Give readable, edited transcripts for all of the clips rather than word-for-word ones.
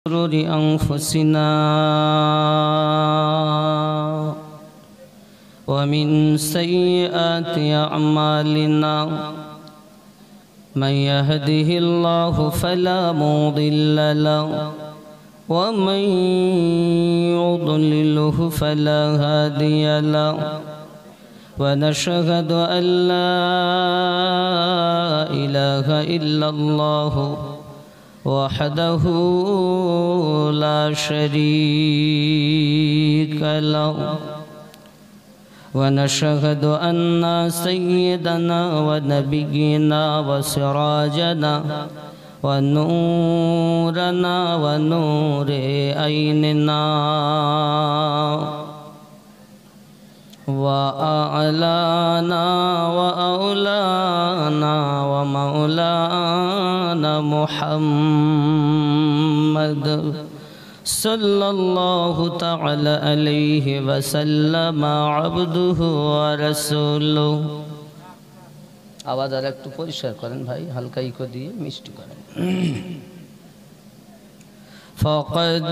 شرور أنفسنا ومن سيئات أعمالنا من يهده الله فلا مضل له ومن يضلله فلا هادي له ونشهد أن لا إله إلا الله وحده لا شريك له ونشهد أن سيدنا ونبينا وسراجنا ونورنا ونور عيننا وأعلانا وأولانا ومولانا محمد صلى الله تعالى عليه وسلم عبده ورسوله आवाज আর একটু পরিষ্কার করেন ভাই হালকা ইকো দিয়ে মিষ্টি করেন فقد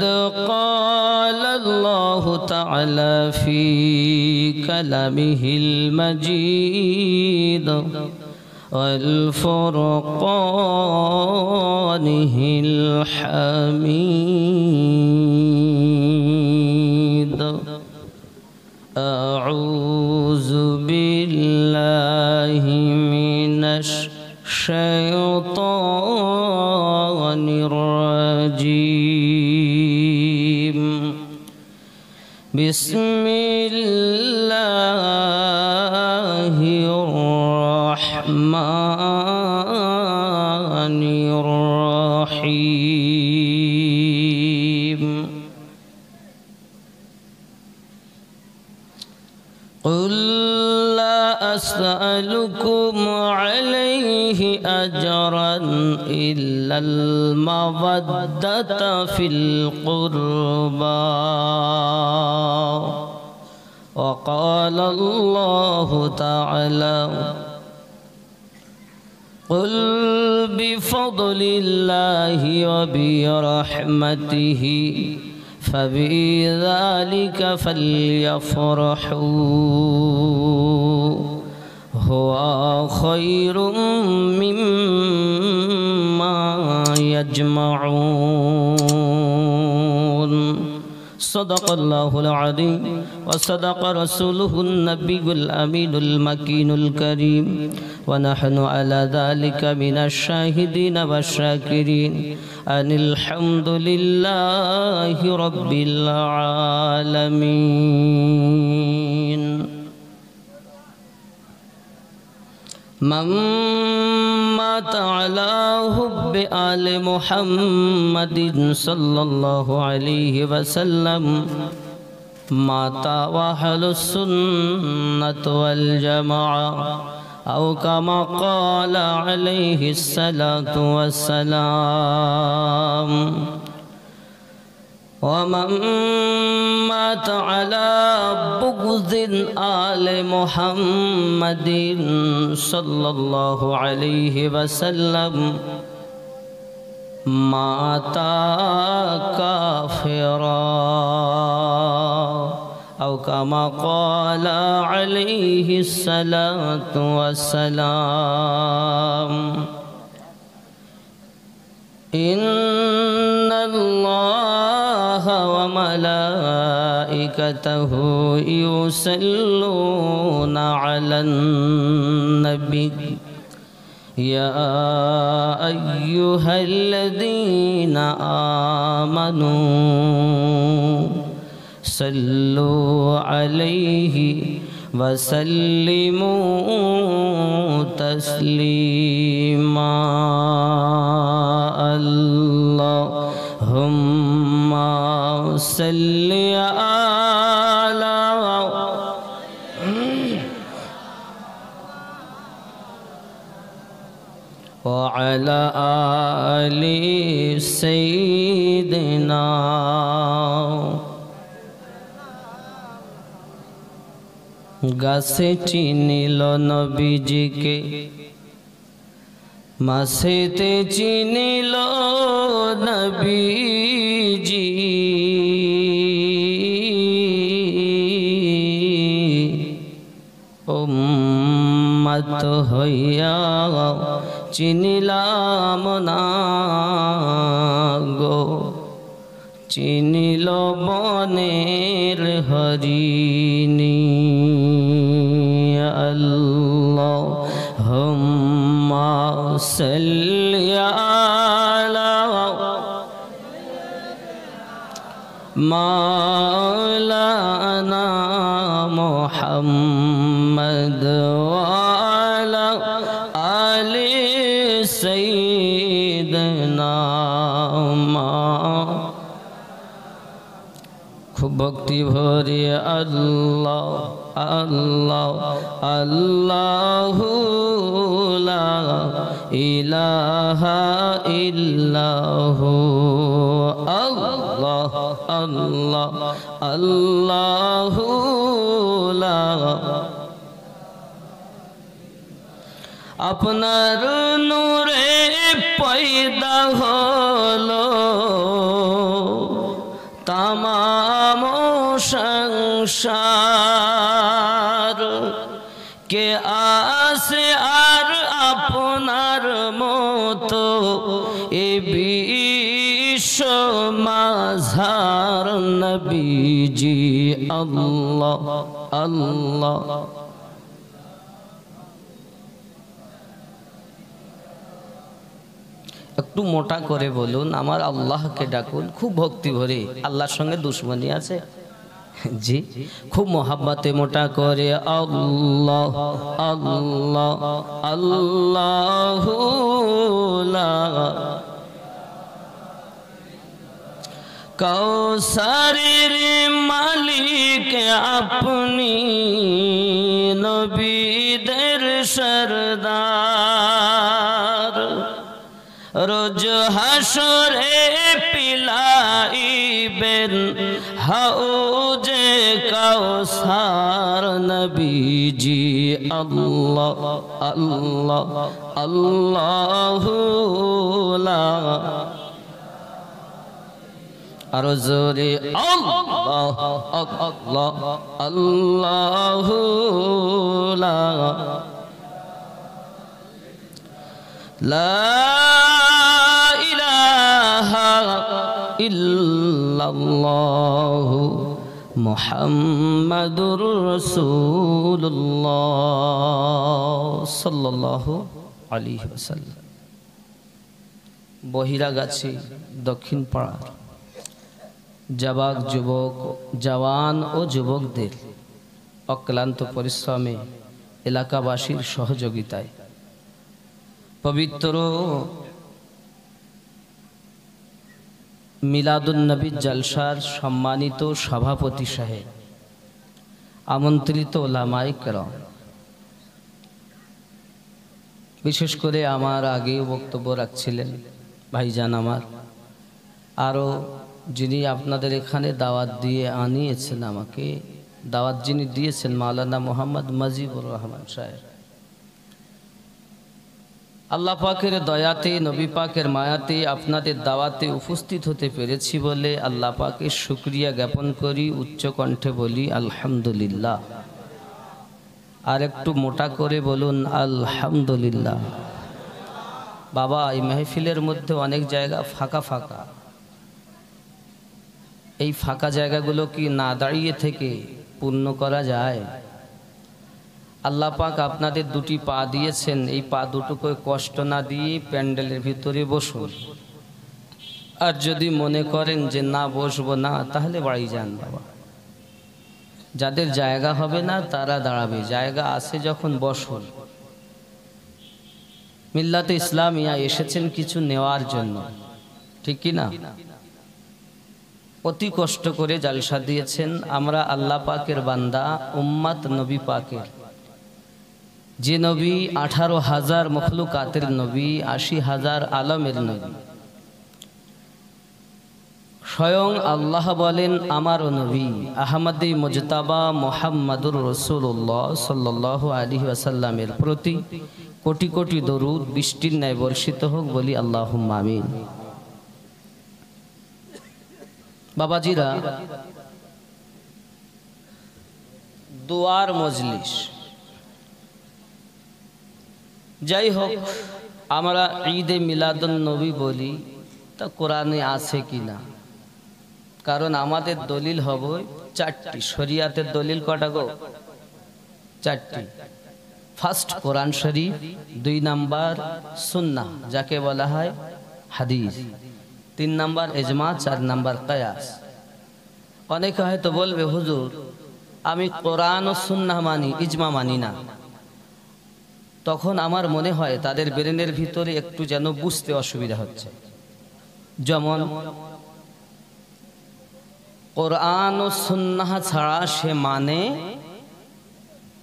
قال الله تعالى في كلامه المجيد والفرقانه الحميد أعوذ بالله من الشيطان الرجيم بسم الله الرحمن الرحيم قل لا أسألكم عليه أجرا إلا المودة في القربى وقال الله تعالى قل بفضل الله وبرحمته فبذلك فليفرحوا هو خير مما يجمعون صدق الله العظيم وصدق رسوله النبي الأمين المكين الكريم ونحن على ذلك من الشاهدين والشاكرين أن الحمد لله رب العالمين من مات على حب آل محمد صلى الله عليه وسلم مات أهل السنة والجماعة أو كما قال عليه الصلاة والسلام ومن مات على بغض آل محمد صلى الله عليه وسلم مات كافرا أو كما قال عليه الصلاة والسلام إن الله وملائكته يصلون على النبي يا أيها الذين آمنوا صلوا عليه وسلموا تسليما اللهم صل على وعلى آل سيدنا গাছে চিনিল নবীজিকে মাছেতে চিনিল নবী নবীজি উম্মত হইয়া চিনিলাম না গো, চিনিল বনের হরিণী। আল্লাহুম্মা সাল্লি আলা মাওলানা মুহাম্মদ ওয়া আলা আলি সাইয়্যিদিনা। খুব ভক্তি ভরে আল্লাহ আল্লাহ আল্লাহু লা ইলাহা ইল্লাহু আল্লাহ আল্লাহ আল্লাহু লা। আপনার নূরে পয়দা হলো তামাম সংসার, কে আসে আর আপনার মতো এ বিশ্ব মাঝার নবীজি আল্লাহ আল্লাহ। একটু মোটা করে বলুন, আমার আল্লাহকে ডাকুন। খুব ভক্তি ভরে, আল্লাহর সঙ্গে দুশ্মনী আছে জি, খুব মোহাব্বতে মোটা করে আল্লাহ আল্লাহ আল্লাহু লা। কাউসারের মালিক আপনি, নবীদের সরদার, রোজ হাসরে পিলাইবেন হাউজে কাউসার নবীজি আল্লাহ আল্লাহ আল্লাহু লা। আরো জোরে আল্লাহ আল্লাহ আল্লাহু লা লা ইলাহা ইল্লাল্লাহু মুহাম্মাদুর রাসূলুল্লাহ সাল্লাল্লাহু আলাইহি ওয়াসাল্লাম। বহিরাগাছি দক্ষিণ পাড়ার জওয়ান ও যুবকদের অক্লান্ত পরিশ্রমে, এলাকাবাসীর সহযোগিতায় পবিত্র মিলাদুন নবী জলসার সম্মানিত সভাপতি সাহেব, আমন্ত্রিত ওলামায়ে কেরাম, বিশেষ করে আমার আগেও বক্তব্য রাখছিলেন ভাইজান আমার, আরও যিনি আপনাদের এখানে দাওয়াত দিয়ে আনিয়েছেন, আমাকে দাওয়াত যিনি দিয়েছেন মাওলানা মোহাম্মদ মুজিবুর রহমান সাহেব, আল্লাহ পাকের দয়াতে, নবী পাকের মায়াতে আপনাদের দাওয়াতে উপস্থিত হতে পেরেছি বলে আল্লাহ পাকের শুকরিয়া জ্ঞাপন করি, উচ্চ কণ্ঠে বলি আলহামদুলিল্লাহ। আর একটু মোটা করে বলুন আলহামদুলিল্লাহ। বাবা, এই মেহফিলের মধ্যে অনেক জায়গা ফাঁকা ফাঁকা, এই ফাঁকা জায়গাগুলো কি না দাঁড়িয়ে থেকে পূর্ণ করা যায়? আল্লাহ পাক আপনাদের দুটি পা দিয়েছেন, এই পা দুটোকে কষ্ট না দিয়ে প্যান্ডেলের ভিতরে বসুন। আর যদি মনে করেন যে না বসবো না, তাহলে বাড়ি যান বাবা। যাদের জায়গা হবে না তারা দাঁড়াবে, জায়গা আছে যখন বসুন। মিল্লাতে ইসলামিয়া এসেছেন কিছু নেওয়ার জন্য, ঠিক কি না? অতি কষ্ট করে জালসা দিয়েছেন। আমরা আল্লাহ পাকের বান্দা, উম্মত নবী পাকের, যে নবী 18,000 মখলুকাতের নবী, 80,000 আলমের নবী। স্বয়ং আল্লাহ বলেন আমারও নবী আহমদে মুজতাবা মুহাম্মাদুর রাসূলুল্লাহ সাল্লাল্লাহু আলাইহি ওয়াসাল্লামের প্রতি কোটি কোটি দরুদ বৃষ্টির ন্যায় বর্ষিত হোক, বলি আল্লাহুম্মা আমিন। বাবাজিরা, দোয়ার মজলিস যাই হোক, আমরা ঈদে মিলাদুন নবী বলি, তা কোরআনে আছে কিনা? কারণ আমাদের দলিল হবে চারটি। শরিয়াতের দলিল কটা গো? চারটি। ফার্স্ট কোরআন শরীফ, 2 নাম্বার সুন্নাহ যাকে বলা হয় হাদিস, 3 নাম্বার ইজমা, 4 নাম্বার কিয়াস। অনেকে হয়তো বলবে হুজুর আমি কোরআন ও সুন্নাহ মানি, ইজমা মানি না। তখন আমার মনে হয় তাদের ব্রেনের ভিতরে একটু যেন বুঝতে অসুবিধা হচ্ছে। যেমন কোরআন ও সুন্নাহ ছাড়া সে মানে,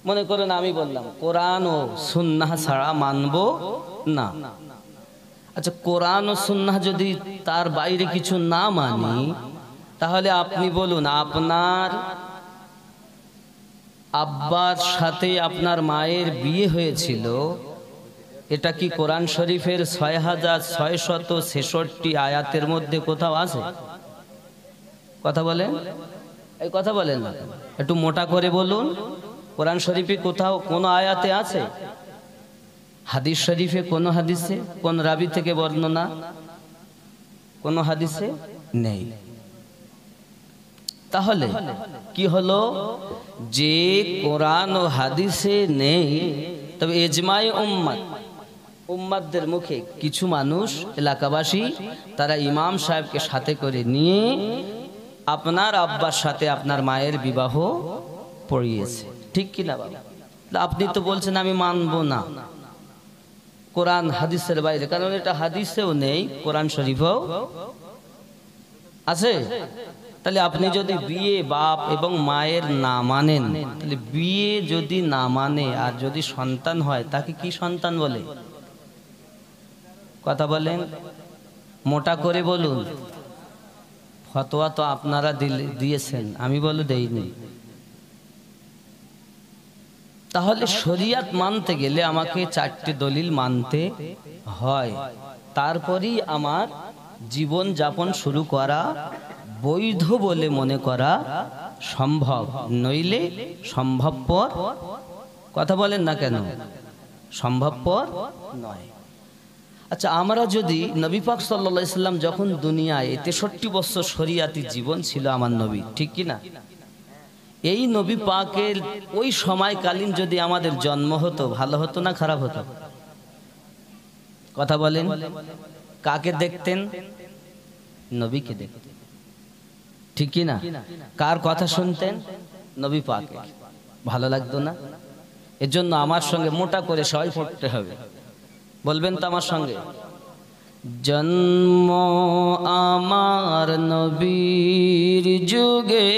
মনে করেন আমি বললাম কোরআন ও সুন্নাহ ছাড়া মানব না। আচ্ছা, কোরআন ও সুন্নাহ যদি তার বাইরে কিছু না মানি, তাহলে আপনি বলুন আপনার আব্বার সাথে আপনার মায়ের বিয়ে হয়েছিল, এটা কি কোরআন শরীফের 6666 আয়াতের মধ্যে কোথাও আছে? কথা বলেন, এই কথা বলেন না, একটু মোটা করে বলুন। কোরআন শরীফে কোথাও কোন আয়াতে আছে? হাদিস শরীফে কোন হাদিসে, কোন রাবি থেকে বর্ণনা? কোন হাদিসে নেই। তাহলে কি হলো, যে কোরআন ও হাদিসে নেই, তবে ইজমায়ে উম্মাতদের মুখে কিছু মানুষ, এলাকাবাসী, তারা ইমাম সাহেবকে সাথে করে নিয়ে আপনার আব্বার সাথে আপনার মায়ের বিবাহ পড়িয়েছে। ঠিক কি না বাবা? আপনি তো বলছেন আমি মানবো না কোরআন হাদিসের বাইরে, কারণ এটা হাদিসেও নেই, কোরআন শরীফেও আছে। তাহলে আপনি যদি বিয়ে বাপ এবং মায়ের না মানেন, তাহলে বিয়ে যদি না মানে আর যদি সন্তান হয়, তাকে কি সন্তান বলে? কথা বলেন, মোটা করে বলুন। ফতোয়া তো আপনারা দিয়েছেন, আমি বলে দেইনি। তাহলে শরিয়াত মানতে গেলে আমাকে 4টি দলিল মানতে হয়, তারপরেই আমার জীবন যাপন শুরু করা বৈধ বলে মনে করা সম্ভব, নইলে সম্ভবপর। কথা বলেন না কেন? সম্ভবপর নয়। আচ্ছা, আমরা যদি নবী পাক সাল্লাল্লাহু আলাইহি সাল্লাম যখন দুনিয়ায় 63 বছর শরিয়াতি জীবন ছিল আমার নবী, ঠিক কি না? এই নবী পাকের ওই সময়কালীন যদি আমাদের জন্ম হতো, ভালো হতো না খারাপ হতো? কথা বলেন। কাকে দেখতেন? নবীকে দেখতেন, ঠিক কি না? কার কথা শুনতেন? নবী পাকে। ভালো লাগতো না? এজন্য আমার সঙ্গে মোটা করে সবাই পড়তে হবে। বলবেন তো আমার সঙ্গে? জন্ম আমার নবীর যুগে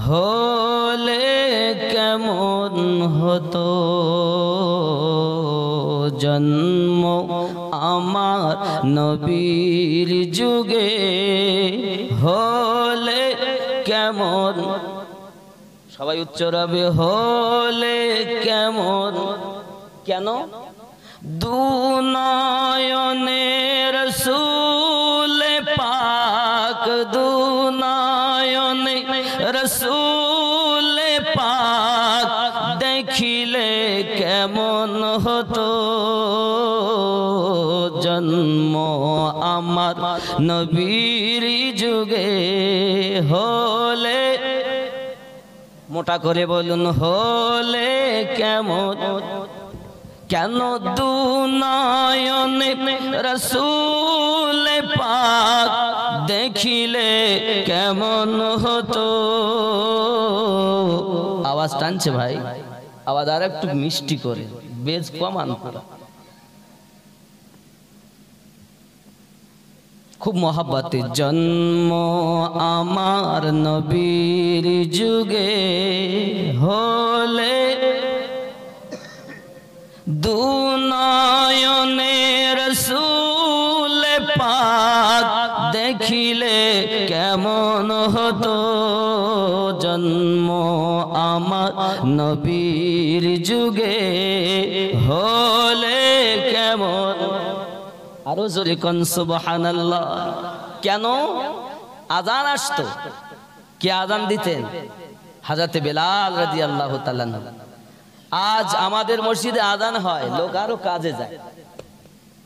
হলে কেমন হতো, জন্ম আমার নবীর যুগে হলে কেমন, সবাই উচ্চারবে, হলে কেমন। কেন? দুনয়নে রসূল পাক, দুনয়নে রসূল পাক দেখিলে কেমন হতো, জন্ম আমার নবীর যুগে হলে, মোটা করে বলুন, হলে কেমন। কেন? দুনয়নে রসূল পাক দেখিলে কেমন হতো। আওয়াজ টানছে ভাই, আওয়াজ আর একটু মিষ্টি করে, বেজ কমান পুরা, খুব মহাব্বতে। জন্ম আমার নবীর যুগে হলে দুনয়নে রসূল পাক দেখিলে কেমন হতো, জন্ম আমার নবীর যুগে হলে কেমন। আরো জোরে কোন সুবহানাল্লাহ। কেন আজান আসতো? কে আজান দিতেন? হযরত বেলাল রাদিয়াল্লাহু তাআলা। আজ আমাদের মসজিদে আজান হয়, লোক আরো কাজে যায়,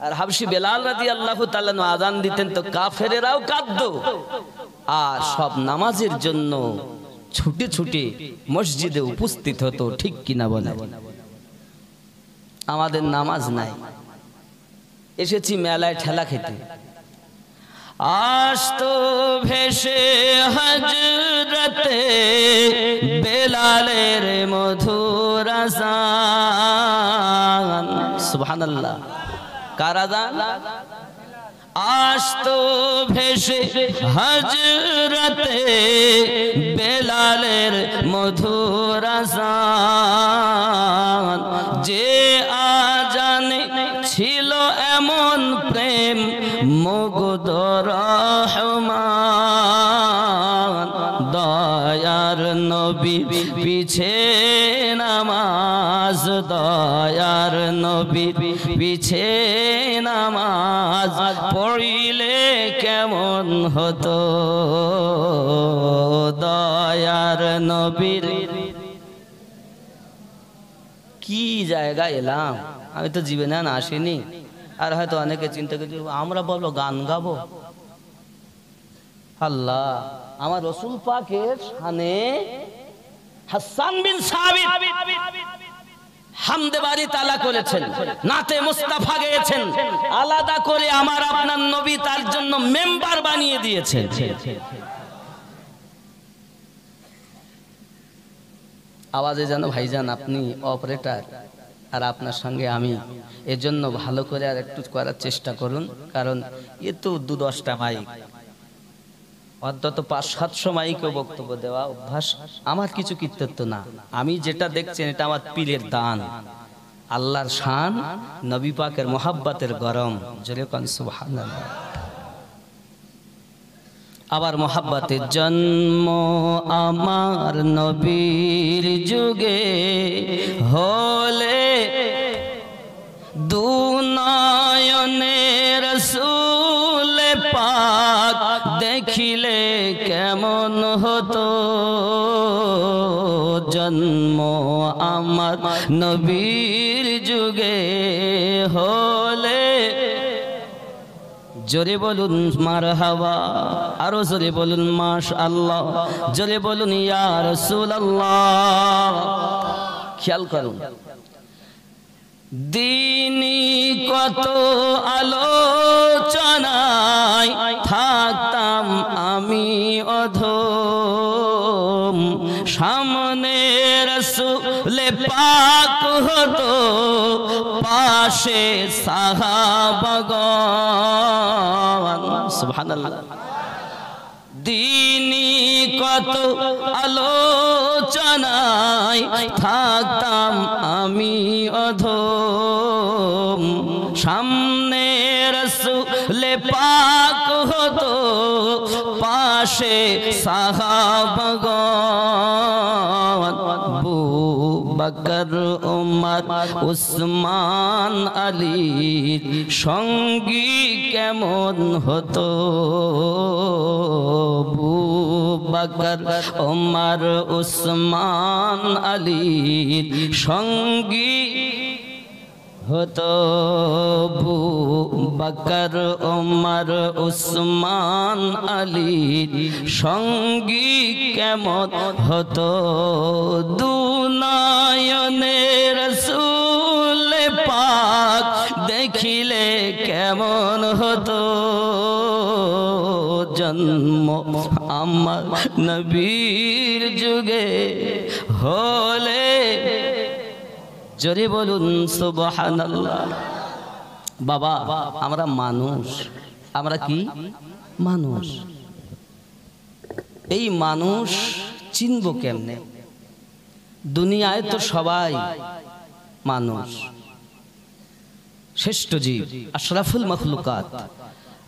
আর হাবশি বেলাল রাদিয়াল্লাহু তাআলা আজান দিতেন তো কাফেরেরাও কাঁদতো। আর সব নামাজের জন্য ছুটে ছুটে মসজিদে উপস্থিত হতো, ঠিক কিনা বলে? আমাদের নামাজ নাই, এসেছি মেলায় ঠেলা খেতে। আসতো ভেসে হযরতে বেলালের মধুর আযান, সুবহানাল্লাহ। কার আযান? আসতো ভেসে হযরতে বেলালের মধুর আযান, যে আযানে ছিল এমন প্রেম মুগ্ধ রহমান, দয়ার নবী পিছে নামাজ, দয়ার নবী পিছে নামাজ পড়িলে কেমন হতো, দয়ার নবীর। কি জায়গা এলাম, আমি তো জীবনে আসিনি। আর হয়তো অনেকে চিন্তা করছে আমরা বলো গান গাবো। আল্লাহ আমার রাসূল পাকের শানে হাসান বিন সাবিত হামদে বাড়ি তালা করেছেন, নাতে মুস্তাফা গেয়েছেন, আলাদা করে আমার আপনার নবী তার জন্য মেম্বার বানিয়ে দিয়েছেন। আওয়াজে যেন ভাইজান আপনি অপারেটর আর আপনার সঙ্গে আমি, এজন্য ভালো করে আর একটু করার চেষ্টা করুন, কারণ এ তো 2-10টা মাইক, অন্তত 500-700 মাইকে বক্তব্য দেওয়া অভ্যাস আমার কিছু কৃতিত্ব না। আমি যেটা দেখছেন এটা আমার পীরের দান, আল্লাহর শান, নবী পাকের মোহাব্বতের গরম, জোরে কোন সুবহানাল্লাহ। আবার মোহাব্বতের জন্ম আমার নবীর যুগে হলে, দু নয়নে রাসূল পাক দেখিলে কেমন হতো, জন্ম আমার নবীর যুগে হলে। জোরে বলুন মারহাবা, আরো জোরে বলুন মাশাআল্লাহ, জোরে বলুন ইয়া রাসূলুল্লাহ। খেয়াল করুন, দিনী কত আলোচনায় থাকতাম আমি অধম, সামনে রাসূল পাক হতো, পাশে সাহাবাগণ, সুবহানাল্লাহ। দিনী কত আলোচনায় থাকতাম আমি অধম, সামনে রাসূল পাক হতো, পাশে সাহাবাগণ, আবু বকর ওমর উসমান আলী সঙ্গী কেমন হতো, আবু বকর ওমর উসমান আলী সঙ্গী হতো, আবু বকর ওমর উসমান আলী সঙ্গী কেমন হতো, দু নয়নে রাসূল পাক দেখিলে কেমন হতো, জন্ম আমার নবীর যুগে হলে। জোরে বলুন সুবহানাল্লাহ। বাবা আমরা মানুষ, আমরা কি মানুষ, এই মানুষ চিনব কেমনে? দুনিয়ায় তো সবাই মানুষ, শ্রেষ্ঠ জীব, আশরাফুল মখলুকাত।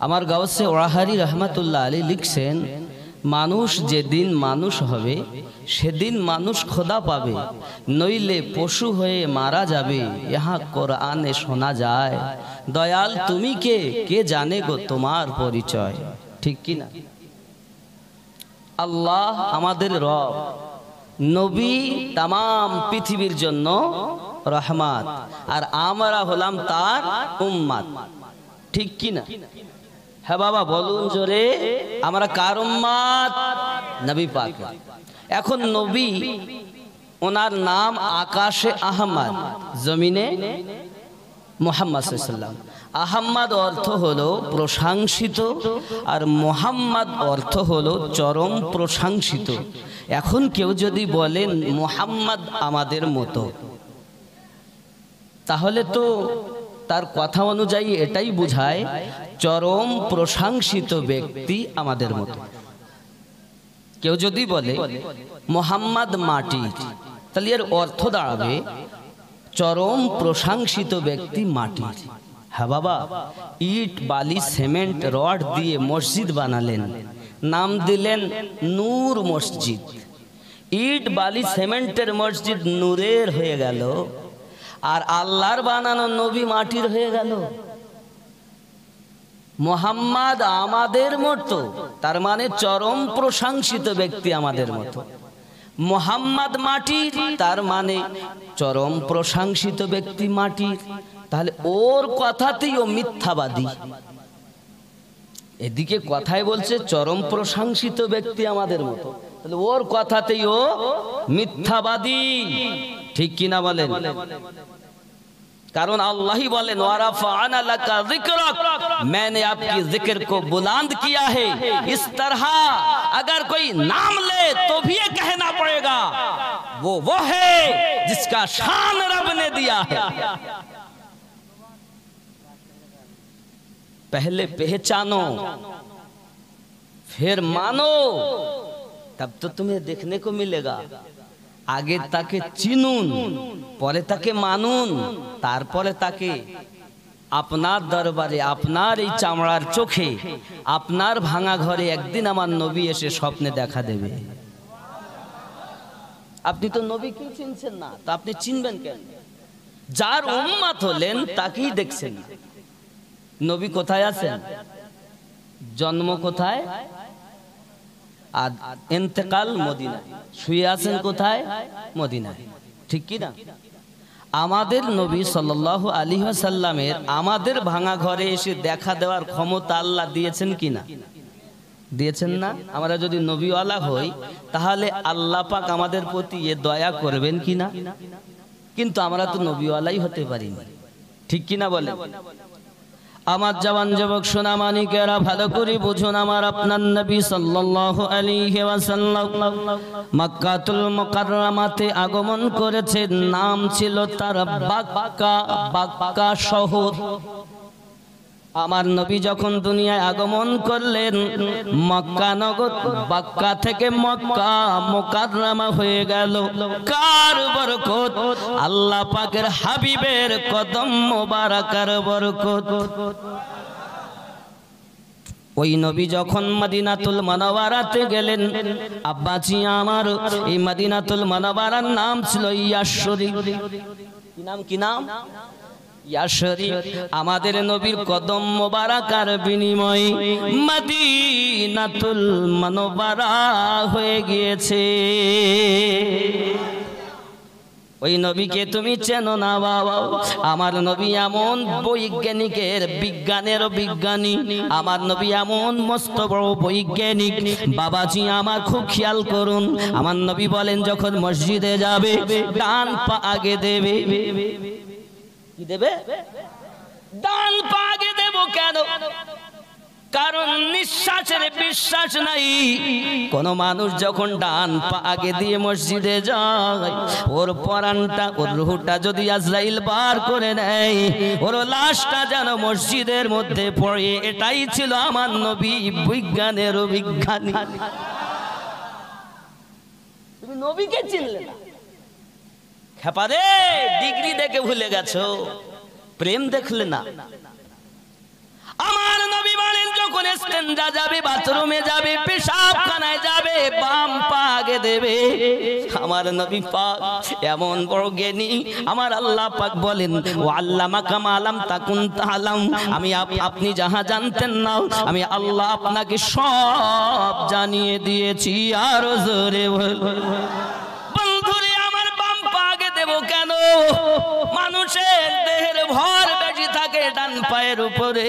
আমার গাউসে ওয়াহারি রহমাতুল্লাহ আলী লিখছেন, মানুষ যেদিন মানুষ হবে সেদিন মানুষ খোদা পাবে, নইলে পশু হয়ে মারা যাবে। ইহা কোরআনে শোনা যায়, দয়াল তুমি কে, কে জানে গো তোমার পরিচয়। ঠিক কি না? আল্লাহ আমাদের রব, নবী তামাম পৃথিবীর জন্য রহমত, আর আমরা হলাম তার উম্মত, ঠিক কি না? হ্যাঁ বাবা বলুন জোরে, আমরা কার উম্মত? নবী পাকের। এখন নবী, ওনার নাম আকাশে আহমদ, জমিনে মুহাম্মদ সাল্লাল্লাহু আলাইহি ওয়াসাল্লাম। আহমদ অর্থ হলো প্রশংসিত, আর মুহাম্মদ অর্থ হলো চরম প্রশংসিত। এখন কেউ যদি বলেন মুহাম্মদ আমাদের মতো, তাহলে তো তার কথা অনুযায়ী এটাই বোঝায় চরম প্রশংসিত ব্যক্তি আমাদের মতো। কেউ যদি বলে মুহাম্মদ মাটি, তাহলে এর অর্থ দাঁড়াবে চরম প্রশংসিত ব্যক্তি মাটি। হ্যাঁ বাবা, ইট বালি সিমেন্ট রড দিয়ে মসজিদ বানালেন, নাম দিলেন নূর মসজিদ। ইট বালি সিমেন্টের মসজিদ নূরের হয়ে গেল, আর আল্লাহর বানানো নবী মাটির হয়ে গেল। মুহাম্মদ আমাদের মতো, তার মানে চরম প্রশংসিত ব্যক্তি আমাদের মতো। মুহাম্মদ মাটির, তার মানে চরম প্রশংসিত ব্যক্তি মাটির। তাহলে ওর কথাতেই ও মিথ্যাবাদী। এদিকে কথায় বলছে চরম প্রশংসিত ব্যক্তি আমাদের মতো, তাহলে ওর কথাতেই ও মিথ্যাবাদী, ঠিক কিনা বলেন? कारण अल्लाह ही बोले वरफ़अना लका ज़िक्रक, मैंने आपकी जिक्र को बुलंद किया है। इस तरह अगर कोई नाम ले तो भी ये कहना पड़ेगा वो है जिसका शान रब ने दिया है। पहले पहचानो फिर मानो, तब तो तुम्हें देखने को मिलेगा। आगे ताके चिनुन, परे ताके मानुन, तारपरे ताके आपनार दरबारे आपनार এই চামড়ার চোখে আপনার ভাঙা ঘরে একদিন আমার নবী এসে স্বপ্নে দেখা দেবে। আপনি তো নবীকে চিনছেন না, তো আপনি চিনবেন কেন? যার উম্মত হলেন তাকেই দেখছেন। নবী কোথায় আছেন? জন্ম কোথায়? আর ইন্তেকাল মদিনায়। শুয়ে আছেন কোথায়? মদিনায়, ঠিক কি না? আমাদের নবী সাল্লাল্লাহু আলাইহি ওয়াসাল্লামের আমাদের ভাঙা ঘরে এসে দেখা দেওয়ার ক্ষমতা আল্লাহ দিয়েছেন কিনা? দিয়েছেন না? আমরা যদি নবীওয়ালা হই তাহলে আল্লাহ পাক আমাদের প্রতি এ দয়া করবেন কিনা? কিন্তু আমরা তো নবীওয়ালাই হতে পারিনি, ঠিক কিনা বলেন? আমার জওয়ান যুবক সোনা মানিকেরা ভালো করে বুঝুন, আমার আপনার নবী সাল্লাল্লাহু আলাইহি ওয়াসাল্লাম মক্কাতুল মুকাররমাতে আগমন করেছেন। নাম ছিল তার বাক্কা, বাক্কা শহর। আমার নবী যখন দুনিয়ায় আগমন করলেন, মক্কা নগর বাক্কা থেকে মক্কা মুকাররমা হয়ে গেল। কার বরকত? আল্লাহ পাকের হাবিবের কদম মোবারকার বরকত। ওই নবী যখন মদিনাতুল মুনাওয়ারাতে গেলেন, আব্বাজি আমার, এই মদিনাতুল মুনাওয়ারার নাম ছিল ইয়াশরী। কি নাম? কি নাম? ইয়াশরী। আমাদের নবীর কদম মোবারকার বিনিময়ে মদিনাতুল মুনাওয়ারা হয়ে গিয়েছে। ওই নবীকে তুমি চেনো না বাবা? আমার নবী এমন বৈজ্ঞানিকের বিজ্ঞানের বিজ্ঞানী, আমার নবী এমন মস্ত বড় বৈজ্ঞানিক। বাবাজি আমার খুব খেয়াল করুন, আমার নবী বলেন যখন মসজিদে যাবে ডান পা আগে দেবে। কি দেবে? ডান পা আগে দেব। কেন? কারণ নিঃশ্বাসের বিশ্বাস নাই। কোন মানুষ যখন ডান পা আগে দিয়ে মসজিদে যায়, ওর পরাণটা, ওর রূহটা যদি আজরাইল বার করে নেয়, ওর লাশটা যেন মসজিদের মধ্যে পড়ে। এটাই ছিল আমার নবী বিজ্ঞানের বিজ্ঞানী। তুমি নবীকে চিনলে না? খেপারে ডিগ্রি দেখে ভুলে গেছো, প্রেম দেখলে না। আমার নবী বলেন যখন ইস্তেঞ্জা যাবে, বাথরুমে যাবে, পেশাব আস্তানায় যাবে বাম পা আগে দেবে। আমার নবী পাক এমন বড় জ্ঞানী, আমার আল্লাহ পাক বলেন ও আল্লামাকা মা লাম তাকুন তাআলাম, আমি আপনি যাহা জানতেন না আমি আল্লাহ আপনাকে সব জানিয়ে দিয়েছি। আর জোরে বল বন্ধুরে, আমার বাম পা আগে দেব কেন? মানুষের দেহের ভর বেশি থাকে ডান পায়ের উপরে,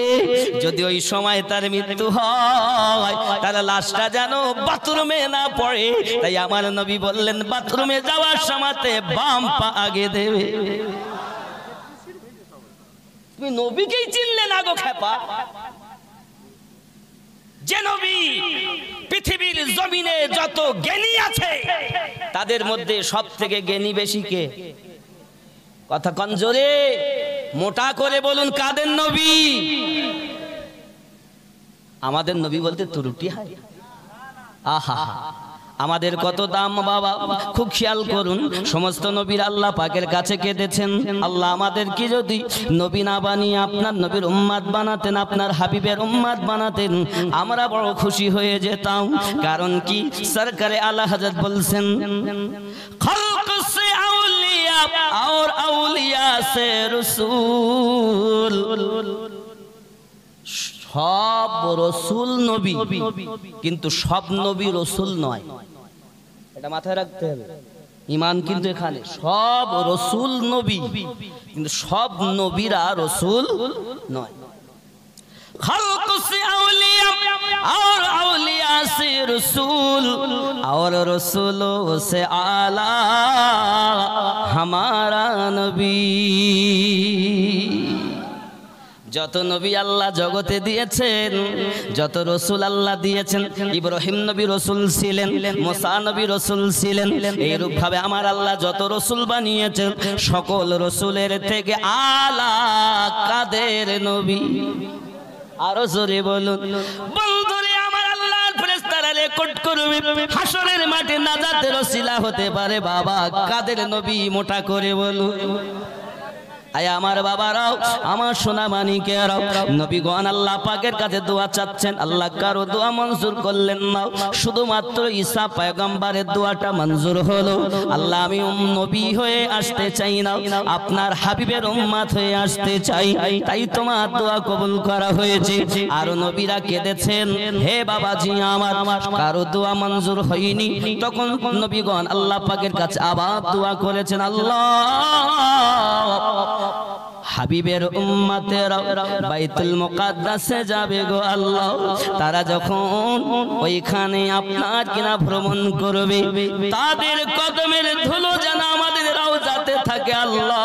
যদি ওই সময় তার মৃত্যু হয় তাহলে লাশটা যেন বাথরুমে না পড়ে, তাই আমার নবী বললেন বাথরুমে যাওয়ার সময়তে বাম পা আগে দেবে। তুমি নবীকেই চিনলে না গো খেপা? যে নবী পৃথিবীর জমিনে যত জ্ঞানী আছে তাদের মধ্যে সব থেকে জ্ঞানী বেশি কে? কথা কন জোরে, মোটা করে বলুন কাদের নবী? আমাদের নবী বলতে ত্রুটি হয়? আহা, আমাদের কত দাম বাবা, খুব খেয়াল করুন। সমস্ত নবীর আল্লাহ পাকের কাছে কেঁদেছেন, আল্লাহ আমাদের কি যদি নবী না বানিয়ে আপনার নবীর উম্মাত বানাতেন, আপনার হাবিবের উম্মাত বানাতেন, আমরা বড় খুশি হয়ে যেতাম। কারণ কি সরকারে আলা হযরত বলছেন খলক সে আউলিয়া और আউলিয়া সে রাসূল, সব রসুল নবী কিন্তু সব নবী রসুল নয়, এটা মাথায় রাখতে হবে। ঈমান কিন্তু এখানে সব রসুল নবী কিন্তু সব নবীরা রসুল নয়। खल्क से औलिया और औलिया से रसूल और रसूलों से आला हमारा नबी। যত নবী আল্লাহ জগতে দিয়েছেন, যত রসুল আল্লাহ দিয়েছেন, ইব্রাহিম নবী রসুল ছিলেন, মুসা নবী রসুল ছিলেন, এইরূপ ভাবে আমার আল্লাহ যত রসুল বানিয়েছেন সকল রসুলের থেকে আলা কাদের নবী? আরো জোরে বলুন বন্ধুরে, আমার আল্লাহর ফেরেশতারা রেকর্ড করবে হাসরের মাঠে নাজাতের ওসিলা হতে পারে বাবা কাদের নবী? মোটা করে বলুন। আয় আমার বাবারাও, আমার সোনা মানিকেরাও, নবীগণ আল্লাহ পাকের কাছে দোয়া চাচ্ছেন, আল্লাহ কারো দোয়া মঞ্জুর করলেন না, শুধুমাত্র ঈসা পয়গম্বরের দোয়াটা মঞ্জুর হলো। আল্লাহ আমি নবী হয়ে আসতে চাই না, আপনার হাবিবের উম্মত হয়ে আসতে চাই, তাই তোমার দোয়া কবুল করা হয়েছে। আর নবীরা কেঁদেছেন, হে বাবাজি আমার কারো দোয়া মঞ্জুর হয়নি, তখন নবীগণ আল্লাহ পাকের কাছে আবার দোয়া করেছেন, আল্লাহ হাবিবের উম্মতেরা বাইতুল মুকাদ্দাসে যাবে গো আল্লাহ, তারা যখন ওইখানে আপনার কিনা ভ্রমণ করবে, তাদের কদমের ধুলো যেন আমাদের রওজাতে থাকে। আল্লাহ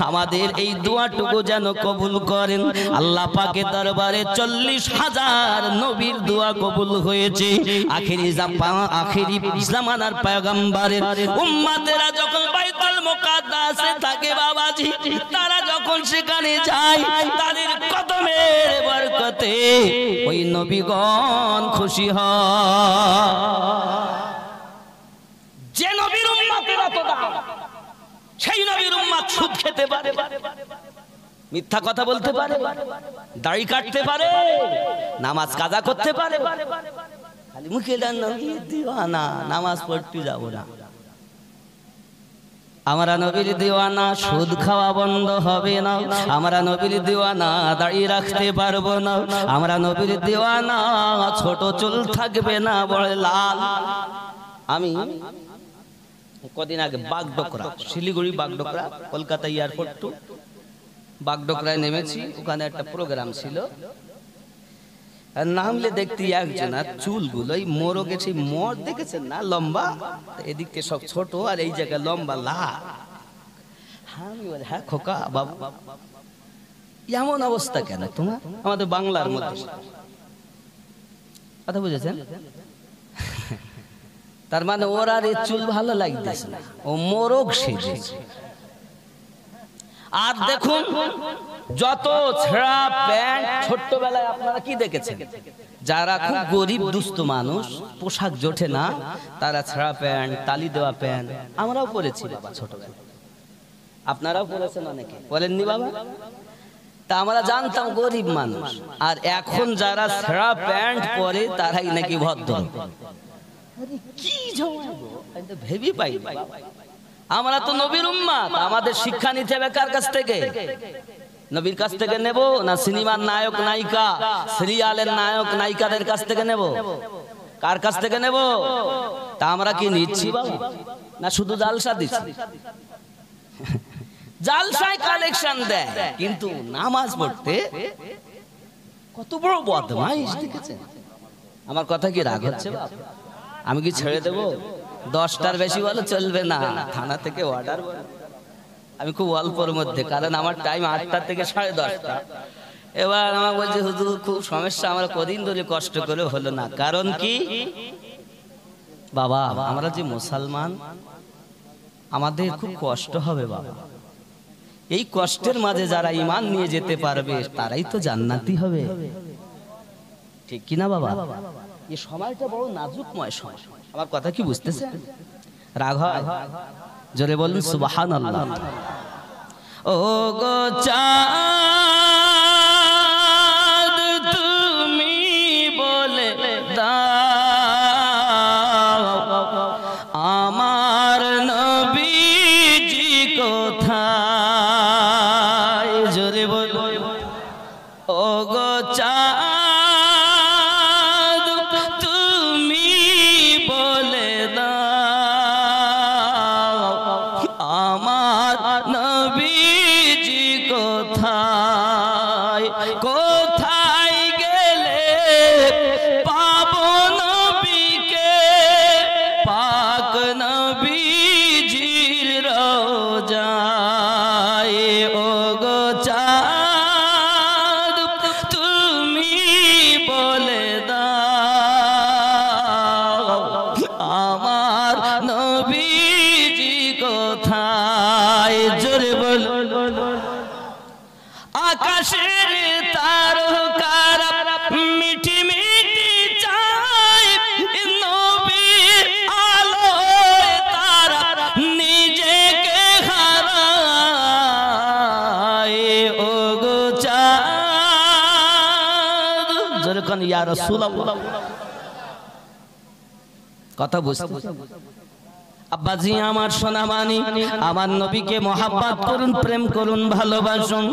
আমাদের এই দোয়াটুকু যেন কবুল করেন। আল্লাহ পাকের দরবারে 40,000 নবীর দোয়া কবুল হয়েছে। আখিরি জামানার পয়গম্বরের উম্মতেরা যখন বাইতুল মুকাদ্দাসে থাকে বাবাজি, তারা যখন সেখানে যায় তাদের কদমের বরকতে ওই নবীগণ খুশি হয়। যে নবীর উম্মতের এত দাম, সেই নবীর উম্মত সুদ খেতে পারে, মিথ্যা কথা বলতে পারে, দাড়ি কাটতে পারে, নামাজ কাজা করতে পারে, খালি মুখে দিওয়ানা নামাজ পড়তে যাব না। আমরা নবীর দিওয়ানা, সুদ খাওয়া বন্ধ হবে না। আমরা নবীর দিওয়ানা, দাড়ি রাখতে পারবো না। আমরা নবীর দিওয়ানা, ছোট চুল থাকবে না, বড় লাল। আমি কদিন আগে বাগডোকরা, শিলিগুড়ি বাগডোকরা, কলকাতা এয়ারপোর্ট টু বাগডোকরায় নেমেছি। ওখানে একটা প্রোগ্রাম ছিল, নামলে দেখতে একজন, আর চুলগুলো এই মোরগে, সেই মোর দেখেছেন না লম্বা, এদিকে সব ছোট আর এই জায়গায় লম্বা লাল। আমি বলি হ্যাঁ খোকা বাবু, এমন অবস্থা কেন তোমার? আমাদের বাংলার মধ্যে কথা বুঝেছেন? তার মানে ওর আর এই চুল ভালো লাগতেছে না, ও মোরগ সেজেছে। আর দেখুন যত ছেঁড়া প্যান্ট, ছোট্টবেলায় আপনারা কি দেখেছেন? যারা খুব গরিব দুস্থ মানুষ, পোশাক জোটে না, তারা ছেঁড়া প্যান্ট, তালি দেওয়া প্যান্ট, আমরাও পরেছি বাবা ছোটবেলায়, আপনারাও পরেছেন, অনেকে পরেননি বাবা? তা আমরা জানতাম গরিব মানুষ, আর এখন যারা ছেঁড়া প্যান্ট পরে তারাই নাকি ভদ্র। কি ভেবে পাই আমরা তো নবীর উম্মত, আমাদের শিক্ষা নিতে হবে কার কাছ থেকে? নবীর কাছ থেকে নেব না সিনেমার নায়ক নায়িকা সিরিয়ালের নায়ক নায়িকাদের কাছ থেকে নেব? কার কাছ থেকে নেব? তা আমরা কি নিচ্ছি বাবা, না শুধু জালসা দিচ্ছি? জালসায় কালেকশন দেয়, কিন্তু নামাজ পড়তে কত বড় বদমাইশ দেখেছেন। আমার কথা কি রাগ হচ্ছে বাবা? আমি কি ছেড়ে দেব? 10টার বেশি বলে চলবে না, থানা থেকে অর্ডার। আমি খুব অল্পর মধ্যে, কারণ আমার টাইম 8টা থেকে 10:30। এবার আমার বলছে হুজুর খুব সমস্যা, আমরা কদিন ধরে কষ্ট করে হলো না। কারণ কি বাবা, আমরা যে মুসলমান, আমাদের খুব কষ্ট হবে বাবা। এই কষ্টের মাঝে যারা ঈমান নিয়ে যেতে পারবে তারাই তো জান্নাতি হবে, ঠিক কি না বাবা? এই সময়টা বড় নাজুকময় সময়। আমার কথা কি বুঝতেছেন? রাগ হয়? জোরে বলুন সুবহানাল্লাহ। ও গো চাঁদ তুমি বলে দাও আমার নবীজি কোথায়? জোরে বলুন। ও গো চাঁদ তুমি বলে দাও আমার নবীজি কোথায়? কোথায় গেলে পাবো নবীকে, পাক নবীজির রওজায়? ও গো চাঁদ তুমি বলে দাও আমার নবীজি কোথায়? জোরে বলুন। আকাশের তারকারা মিঠি মিঠি চায় নবীর আলোয় তারা নিজেকে হারায়। ও গো চাঁদ, জোরে কোন ইয়া রাসূলুল্লাহ। কথা বুঝতে? আব্বাজি আমার সোনামানি, আমার নবীকে মহাব্বত করুন, প্রেম করুন, ভালোবাসুন।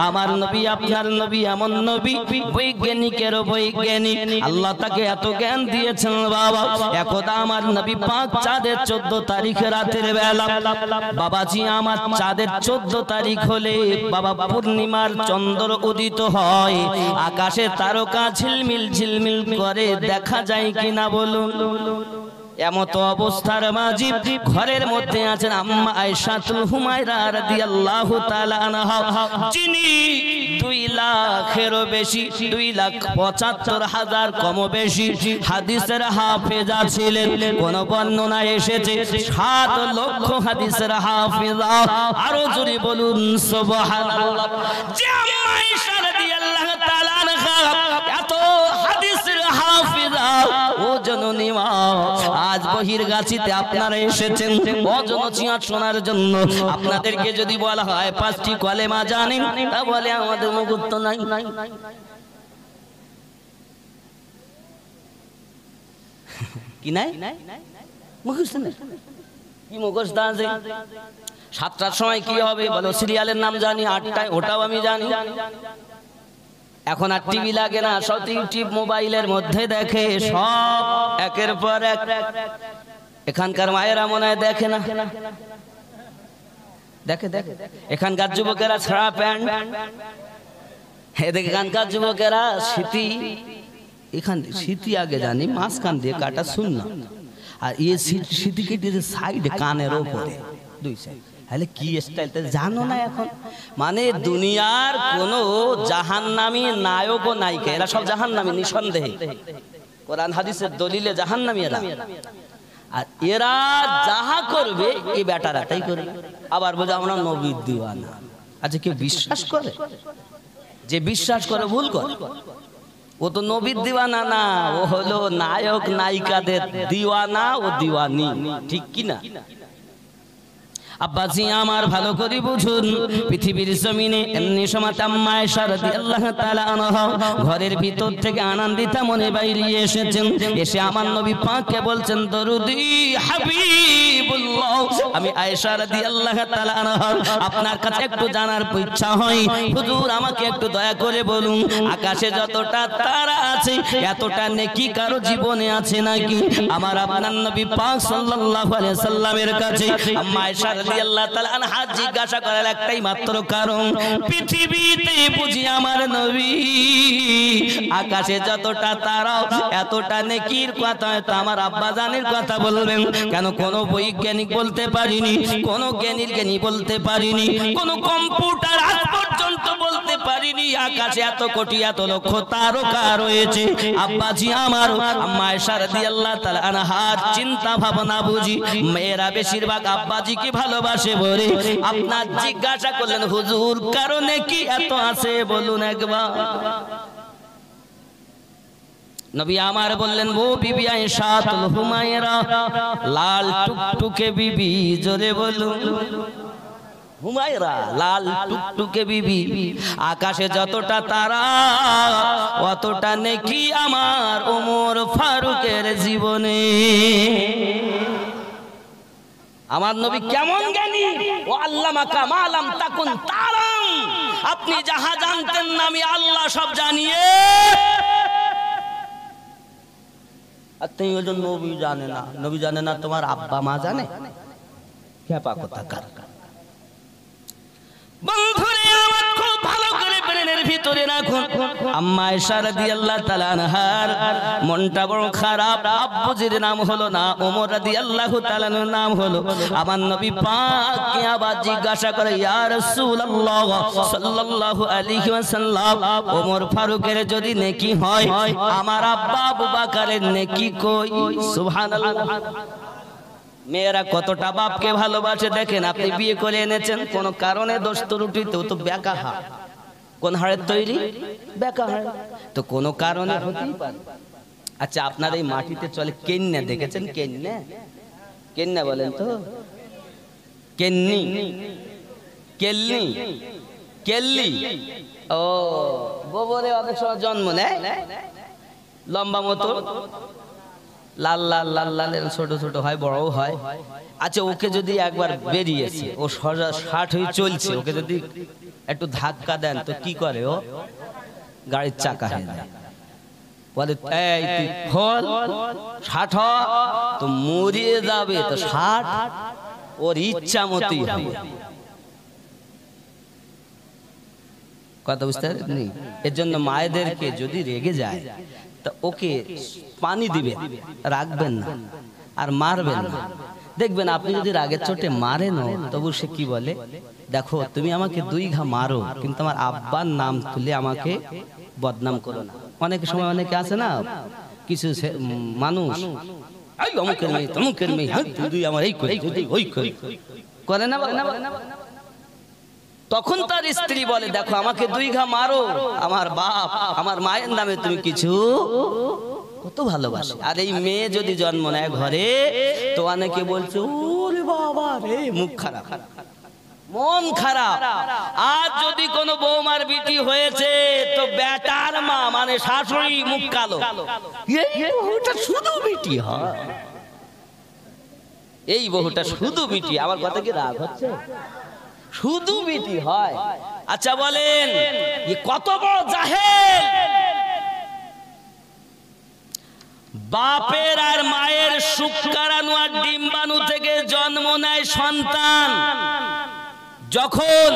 আমার নবী আপনার নবী এমন নবী, বৈজ্ঞানিকেরও বৈজ্ঞানিক। আল্লাহ তাকে এত জ্ঞান দিয়েছেন বাবা। একদা আমার নবী পাক চাঁদের 14 তারিখে রাতের বেলা, বাবাজি আমার চাঁদের 14 তারিখ হলে বাবা পূর্ণিমার চন্দ্র উদিত হয়, আকাশে তারকা ঝিলমিল ঝিলমিল করে, দেখা যায় কিনা বলুন? এমত অবস্থার মাঝে ঘরের মধ্যে আছেন আম্মা আয়েশাতুল হুমায়রা রাদিয়াল্লাহু তাআলা আনহা, যিনি 2 লাখেরও বেশি, 2,75,000 কম বেশি হাদিসের হাফেজা ছিলেন। কোন বর্ণনায় এসেছে 7 লক্ষ হাদিসের হাফেজা। আরো জোরে বলুন সুবহানাল্লাহ। যে আম্মা আয়েশা রাদিয়াল্লাহু তাআলা আনহা এত হাদিসের হাফেজা, ও জননী মা, আজ বহির্গাছিতে আপনারা এসেছেন অজনচিয়া শোনার জন্য। আপনাদেরকে যদি বলা হয় 5টি কলেমা জানেন, তা বলে আমাদের মুখস্থ নাই। কি নাই? মুখস্থ নাই। কি মুখস্থ আছে? 7টার সময় কি হবে বলো? সিরিয়ালের নাম জানি, 8টায় ওটাও আমি জানি। এখন আর টিভি লাগে না, সব ইউটিউব মোবাইলের মধ্যে দেখে, সব একের পর এক। এখানকার মায়েরা মনে হয় দেখে না? দেখে দেখে। এখানকার যুবকেরা ছাড়া প্যান্ট, এখানকার যুবকেরা স্মৃতি, এখান স্মৃতি আগে জানি মাঝখান দিয়ে কাটা শুনলাম, আর এই স্মৃতি কেটে সাইড কানের ওপরে 2 সাইড। তাহলে কি স্টাইলটা জানো না এখন? মানে দুনিয়ার কোন জাহান্নামী নায়ক ও নায়িকা, এরা সব জাহান্নামী নিঃসন্দেহে, কোরআন হাদিসের দলিলে জাহান্নামী এরা। আর এরা যাহা করবে এই বেটারা তাই করবে। আবার বোঝা আমরা নবীর দিওয়ানা। আচ্ছা কেউ বিশ্বাস করে? যে বিশ্বাস করে ভুল করে। ও তো নবীর দিওয়ানা না, ও হলো নায়ক নায়িকাদের দিওয়ানা ও দিওয়ানি, ঠিক কি না? আব্বাজি আমার ভালো করে বুঝুন, পৃথিবীর জমিনে এমনি সময় আম্মা আয়েশা রাদিয়াল্লাহু তাআলা আনহা ঘরের ভিতর থেকে আনন্দিতা মনে বাইরে এসেছেন। এসে আমার নবী পাককে বলছেন, দরুদি হাবিবুল্লাহ, আমি আয়েশা রাদিয়াল্লাহু তাআলা আনহা আপনার কাছে একটু জানার ইচ্ছা হয়, হুজুর আমাকে একটু দয়া করে বলুন, আকাশে যতটা তারা আছে এতটা নেকি কারো জীবনে আছে নাকি? আমার আপনার নবী পাক সাল্লাল্লাহু আলাইহি সাল্লামের কাছে আম্মা আয়েশা রাদিয়াল্লাহু তাআলা আনহা জিজ্ঞাসা করার একটাই মাত্র কারণ, পৃথিবীতে বুঝি আমার নবী আকাশে যতটা তারা এতটা নেকির কথা তো আমার আব্বা জানের কথা বলবেন কেন? কোন বৈজ্ঞানিক বলতে পারিনি, কোন জ্ঞানীর জ্ঞানী বলতে পারিনি, কোন কম্পিউটার আজ পর্যন্ত বলতে পারিনি আকাশে এত কোটি এত লক্ষ তারকা রয়েছে। আব্বাজি আমার আম্মা আয়েশা রাদিয়াল্লাহু তাআলা আনহার চিন্তা ভাবনা বুঝি মেয়েরা বেশিরভাগ আব্বাজিকে ভালোবাসে বলে আপনার জিজ্ঞাসা করলেন, হুজুর কারণে কি এত আছে বলুন একবার। নবী আমার বললেন, ও বিবি আয়েশাতুল হুমায়রা, লাল টুকটুকে বিবি, জোরে বলুন হুমায়রা, লাল টুকটুকে বিবি, আকাশে যতটা তারা অতটা নেকি আমার ওমর ফারুকের জীবনে। আমার নবী কেমন জ্ঞানী, ও আল্লামাকা মা লাম তাকুন তারাম, আপনি যাহা জানতেন না আমি আল্লাহ সব জানিয়ে। আর তুই ওজন নবী জানে না, নবী জানে না তোমার আব্বা মা জানে? খেপা কথা কার? বন্ধুরে আমার খুব ভালো করে ব্রেনের ভিতরে রাখুন, আম্মা আয়েশা রাদিয়াল্লাহু তাআলা আনহার মনটা বড় খারাপ। আব্বুজির নাম হলো না ওমর রাদিয়াল্লাহু তাআলা নাম হলো। আমার নবী পাককে আবার জিজ্ঞাসা করে, ইয়া রাসূলুল্লাহ সাল্লাল্লাহু আলাইহি ওয়াসাল্লাম, ওমর ফারুকের যদি নেকি হয় আমার আব্বা আবু বকরের নেকি কই? সুবহানাল্লাহ। মেয়েরা কতটা বাপকে ভালোবাসে দেখেন। আপনি বিয়ে করে এনেছেন কোন কারণে দোষ ত্রুটিতেও তো বেকা হাড়, কোন হাড়ের তৈরি? বেকা হাড়, তো কোন কারণে হতেই পারে। আচ্ছা আপনার এই মাটিতে চলে কেন্না, দেখেছেন কেন্না? কেন্না বলেন তো, কেন্নি, কেলনি, কেল্লি। ও গোবরে অনেক সময় জন্ম নেয়, লম্বা মতো লাল লাল লাল লাল ছোট ছোট হয়, বড়ও হয়। আচ্ছা ওকে যদি একবার বেরিয়েছে, ও 60 হয়ে চলছে, ওকে যদি একটু ধাক্কা দেন তো কি করে? ও গাড়ির চাকা হয়ে যায়। বলে এই তুই খোল, 60 তো মরিয়ে যাবে, তো 60 ওর ইচ্ছা মতোই হবে। কথা বুঝতে পারেননি? এর জন্য মায়েদেরকে যদি রেগে যায় তা ওকে পানি দিবেন, রাখবেন না আর মারবেন না। দেখবেন আপনি যদি রাগের চোটে মারেন তবু সে কি বলে, দেখো তুমি আমাকে 2 ঘা মারো কিন্তু আমার আব্বার নাম তুলে আমাকে বদনাম করো না। অনেক সময় অনেকে আছে না, কিছু মানুষ অমুকের মেয়ে তমুকের মেয়ে, তুই আমার এই করে না, তখন তার স্ত্রী বলে, দেখো আমাকে 2 ঘা মারো, আমার বাপ আমার মায়ের নামে তুমি কিছু, কত ভালোবাসে। আর এই মেয়ে যদি জন্ম নেয় ঘরে তো অনেকে বলছে, ওরে বাবা রে, মুখ খারাপ, মন খারাপ। আর যদি কোনো বৌমার বিটি হয়েছে তো বেটার মা মানে শাশুড়ি মুখ কালো, এই বহুটা শুধু বিটি হয়, এই বহুটা শুধু বিটি। আমার কথা কি রাগ হচ্ছে? শুধু বিটি হয়। আচ্ছা বলেন কত বড় জাহেল! বাপের আর মায়ের শুক্রাণু আর ডিম্বাণু থেকে জন্ম নেয় সন্তান। যখন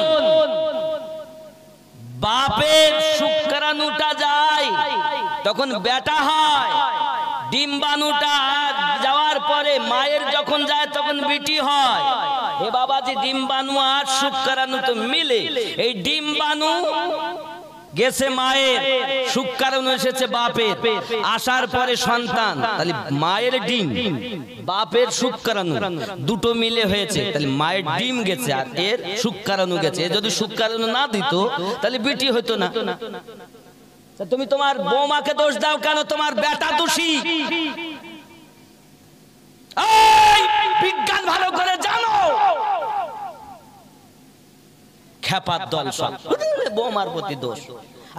বাপের শুক্রাণুটা যায় তখন বেটা হয়, ডিম্বাণুটা যাওয়ার পরে মায়ের যখন যায় তখন বিটি হয়। হে বাবাজি, ডিম্বাণু আর শুক্রাণু তো মিলে, এই ডিম্বাণু গেছে মায়ের, শুক্রাণু এসেছে বাপের, আসার পরে সন্তান। তাহলে মায়ের ডিম বাপের শুক্রাণু দুটো মিলে হয়েছে, তাহলে মায়ের ডিম গেছে আর এর শুক্রাণু গেছে। যদি শুক্রাণু না দিত তাহলে বিটি হতো না। তুমি তোমার বৌমাকে দোষ দাও কেন? তোমার বেটা দোষী। বিজ্ঞান ভালো করে জানো, খেপার দল সব বোমার প্রতি দোষ।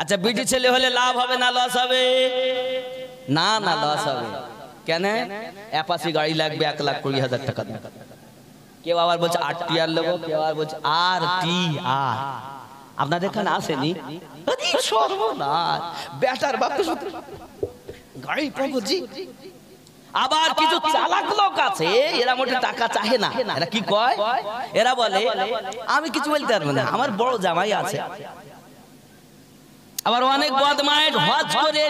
আচ্ছা বিটি ছেলে হলে লাভ হবে না লস হবে? না না লস হবে। কেন? অ্যাপাচি গাড়ি লাগবে 1,20,000 টাকা দিয়ে। কেউ আবার বলছে RTR লোক, কেউ আবার বলছে RTR। আপনাদের এখানে আসেনি? সর্বনাশ, ব্যাটার বাপকে গাড়ি পাবো জি। আবার কিছু চালাক লোক আছে, এরা মোটে টাকা চাহে না। এরা কি কয়? এরা বলে আমি কিছু বলতে পারবো না, আমার বড় জামাই আছে। আবার অনেক বদমাইশ হজ করে